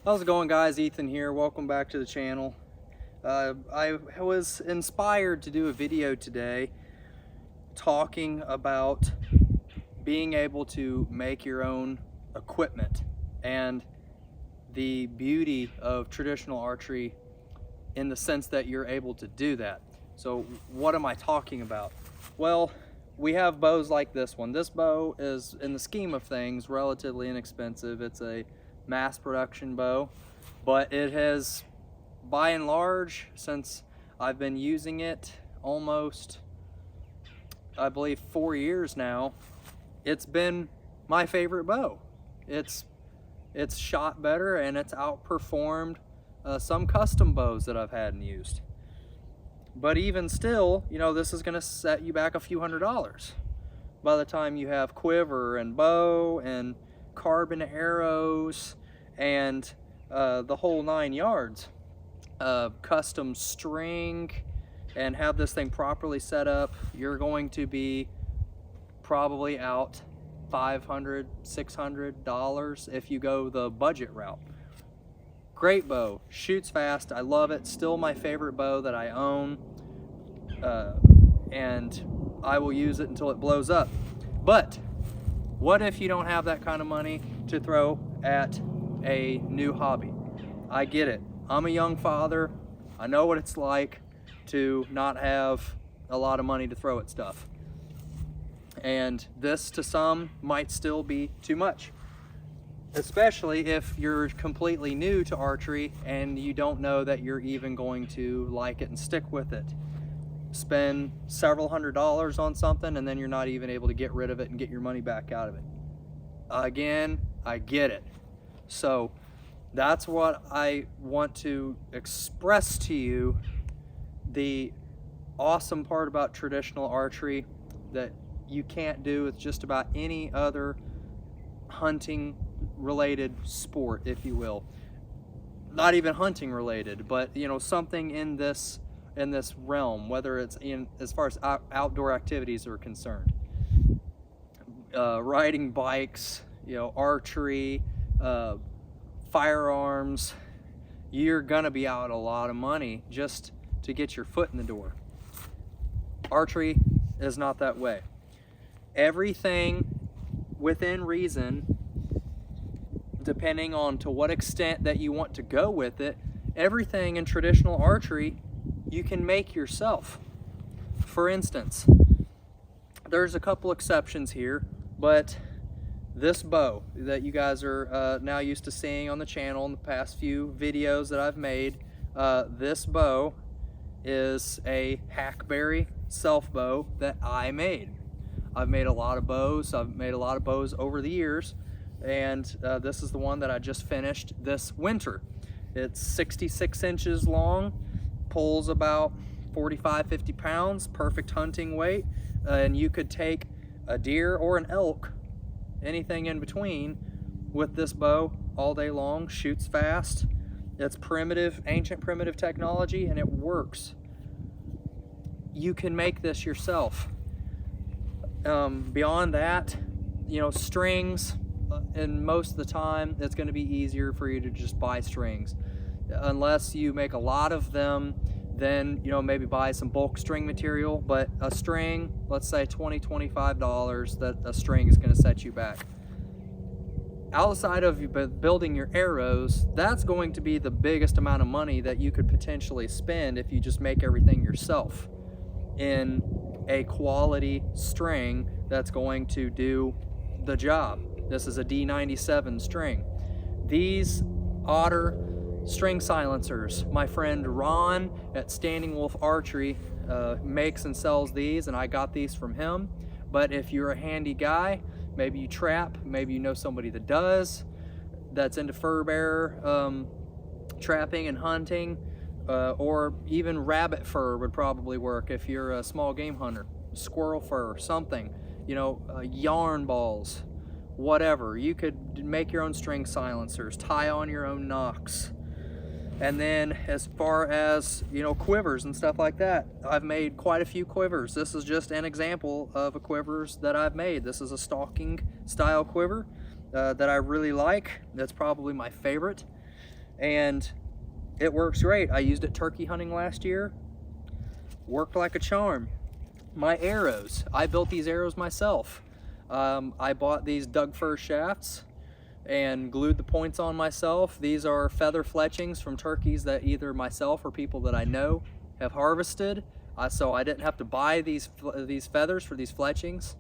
How's it going, guys? Ethan here. Welcome back to the channel. I was inspired to do a video today talking about being able to make your own equipment and the beauty of traditional archery in the sense that you're able to do that. So what am I talking about? Well, we have bows like this one. This bow is, in the scheme of things, relatively inexpensive. It's a mass production bow, but it has, by and large, since I've been using it almost, I believe, 4 years now, it's been my favorite bow. It's shot better and it's outperformed some custom bows that I've had and used. But even still, you know, this is going to set you back a few $100s by the time you have quiver and bow and carbon arrows and the whole 9 yards. Custom string, and have this thing properly set up, you're going to be probably out $500, $600 if you go the budget route. Great bow, shoots fast, I love it, still my favorite bow that I own, and I will use it until it blows up. But what if you don't have that kind of money to throw at a new hobby? I get it. I'm a young father. I know what it's like to not have a lot of money to throw at stuff. And this to some might still be too much, especially if you're completely new to archery and you don't know that you're even going to like it and stick with it. Spend several $100s on something and then you're not even able to get rid of it and get your money back out of it. Again, I get it. So that's what I want to express to you. The awesome part about traditional archery that you can't do with just about any other hunting related sport, if you will. Not even hunting related, but you know, something in this realm, whether it's in as far as outdoor activities are concerned. Riding bikes, you know, archery, firearms, you're gonna be out a lot of money just to get your foot in the door. Archery is not that way. Everything within reason, depending on to what extent that you want to go with it, everything in traditional archery you can make yourself. For instance, there's a couple exceptions here, but this bow that you guys are now used to seeing on the channel in the past few videos that I've made, this bow is a hackberry self bow that I made. I've made a lot of bows. I've made a lot of bows over the years, and this is the one that I just finished this winter. It's 66 inches long, pulls about 45-50 pounds, perfect hunting weight, and you could take a deer or an elk, anything in between, with this bow all day long. Shoots fast. It's primitive, ancient primitive technology, and it works. You can make this yourself. Beyond that, you know, strings, and most of the time it's going to be easier for you to just buy strings. Unless you make a lot of them, then, you know, maybe buy some bulk string material. But a string, let's say $20-$25, that a string is going to set you back. Outside of building your arrows, that's going to be the biggest amount of money that you could potentially spend if you just make everything yourself in a quality string that's going to do the job. This is a D97 string. These Otter string silencers, my friend Ron at Standing Wolf Archery makes and sells these, and I got these from him. But if you're a handy guy, maybe you trap, maybe you know somebody that does, that's into fur bearer trapping and hunting, or even rabbit fur would probably work if you're a small game hunter. Squirrel fur, something, you know, yarn balls, whatever. You could make your own string silencers, tie on your own nocks. And then as far as, you know, quivers and stuff like that, I've made quite a few quivers. This is just an example of a quivers that I've made. This is a stalking style quiver that I really like. That's probably my favorite. and it works great. I used it turkey hunting last year. Worked like a charm. My arrows, I built these arrows myself. I bought these Doug fir shafts and glued the points on myself. These are feather fletchings from turkeys that either myself or people that I know have harvested. So I didn't have to buy these feathers for these fletchings.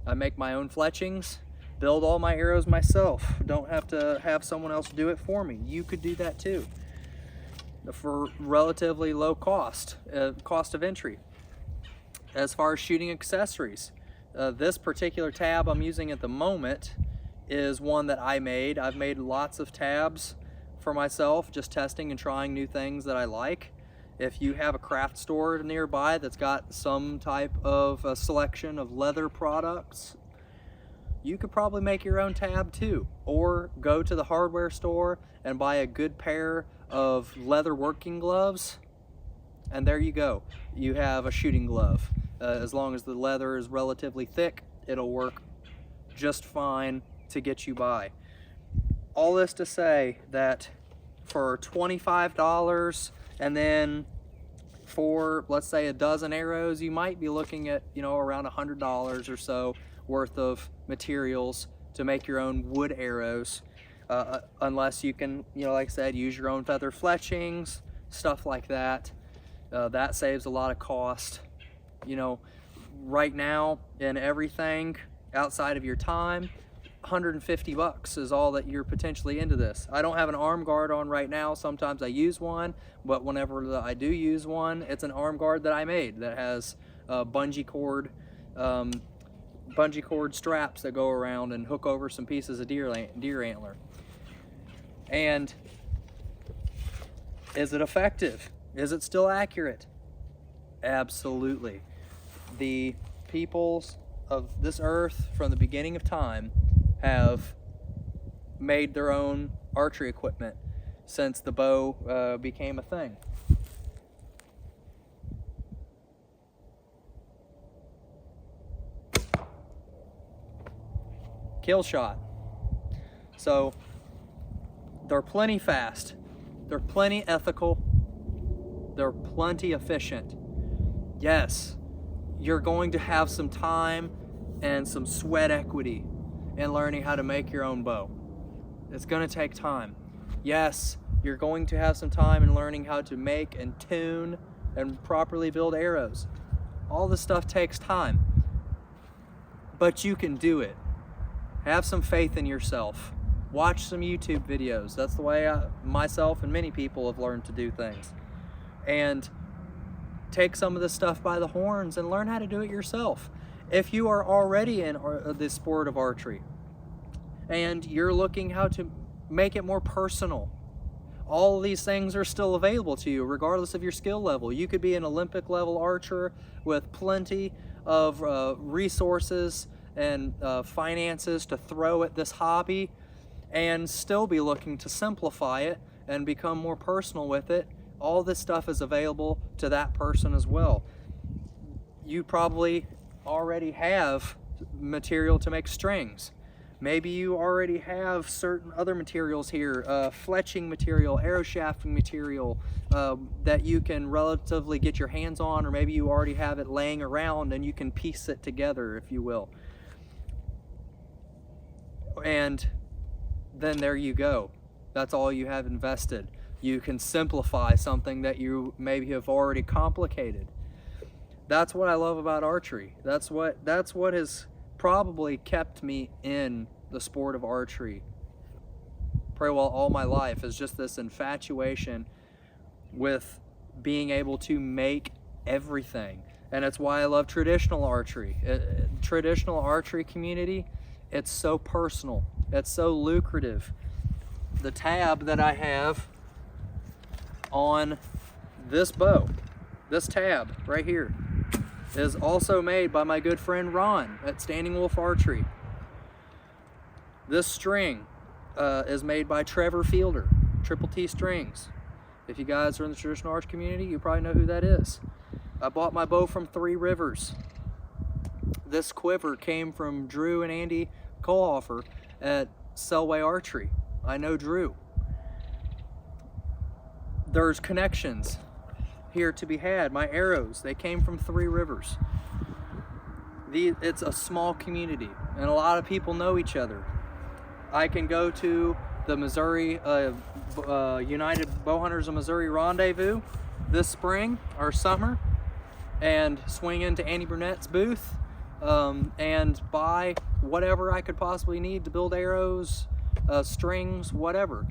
I make my own fletchings, build all my arrows myself. Don't have to have someone else do it for me. You could do that too for relatively low cost of entry. As far as shooting accessories, this particular tab I'm using at the moment is one that I made. I've made lots of tabs for myself, just testing and trying new things that I like. If you have a craft store nearby that's got some type of a selection of leather products, you could probably make your own tab too, or go to the hardware store and buy a good pair of leather working gloves, and there you go. You have a shooting glove. As long as the leather is relatively thick, it'll work just fine to get you by. All this to say that for $25, and then for, let's say, a dozen arrows, you might be looking at, around $100 or so worth of materials to make your own wood arrows, unless you can, like I said, use your own feather fletchings, stuff like that. That saves a lot of cost. Right now, in everything outside of your time, $150 is all that you're potentially into this. I don't have an arm guard on right now. Sometimes I use one, but whenever I do use one, it's an arm guard that I made that has bungee cord straps that go around and hook over some pieces of deer antler. And is it effective? Is it still accurate? Absolutely. The peoples of this earth from the beginning of time have made their own archery equipment since the bow became a thing. Kill shot. So they're plenty fast, they're plenty ethical, they're plenty efficient. Yes, you're going to have some time and some sweat equity in learning how to make your own bow. It's going to take time. Yes, you're going to have some time in learning how to make and tune and properly build arrows. All this stuff takes time, but you can do it. Have some faith in yourself. Watch some YouTube videos. That's the way myself and many people have learned to do things. And take some of this stuff by the horns and learn how to do it yourself. If you are already in the sport of archery and you're looking how to make it more personal, all of these things are still available to you regardless of your skill level. You could be an Olympic level archer with plenty of resources and finances to throw at this hobby and still be looking to simplify it and become more personal with it. All this stuff is available to that person as well. You probably already have material to make strings. Maybe you already have certain other materials here, fletching material, arrow shafting material that you can relatively get your hands on, or maybe you already have it laying around and you can piece it together, if you will. And then there you go. That's all you have invested. You can simplify something that you maybe have already complicated. That's what I love about archery. That's what has probably kept me in the sport of archery pretty well all my life, is just this infatuation with being able to make everything. And it's why I love traditional archery. Traditional archery community, it's so personal, it's so lucrative. The tab that I have on this bow, this tab right here, is also made by my good friend Ron at Standing Wolf Archery. This string is made by Trevor Fielder, Triple T Strings. If you guys are in the traditional archery community, you probably know who that is. I bought my bow from Three Rivers. This quiver came from Drew and Andy Kohlhofer at Selway Archery. I know Drew. there's connections here to be had. My arrows, they came from 3 rivers. It's a small community, and a lot of people know each other. I can go to the Missouri United Bowhunters of Missouri Rendezvous this spring or summer and swing into Andy Burnett's booth and buy whatever I could possibly need to build arrows, strings, whatever.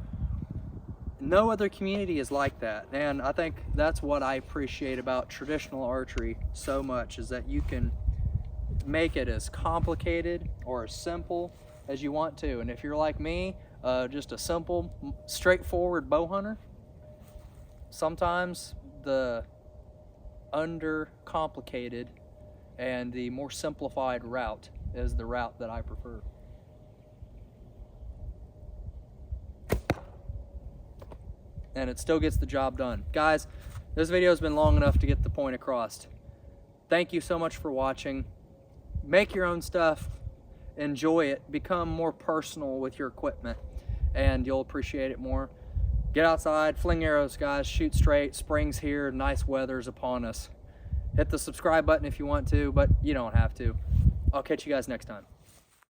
No other community is like that, and I think that's what I appreciate about traditional archery so much, is that you can make it as complicated or as simple as you want to. And if you're like me, just a simple, straightforward bow hunter, sometimes the undercomplicated and the more simplified route is the route that I prefer. And it still gets the job done. Guys, this video has been long enough to get the point across. Thank you so much for watching. Make your own stuff, enjoy it, become more personal with your equipment, and you'll appreciate it more. Get outside, fling arrows, guys, shoot straight. Spring's here, nice weather's upon us. Hit the subscribe button if you want to, but you don't have to. I'll catch you guys next time.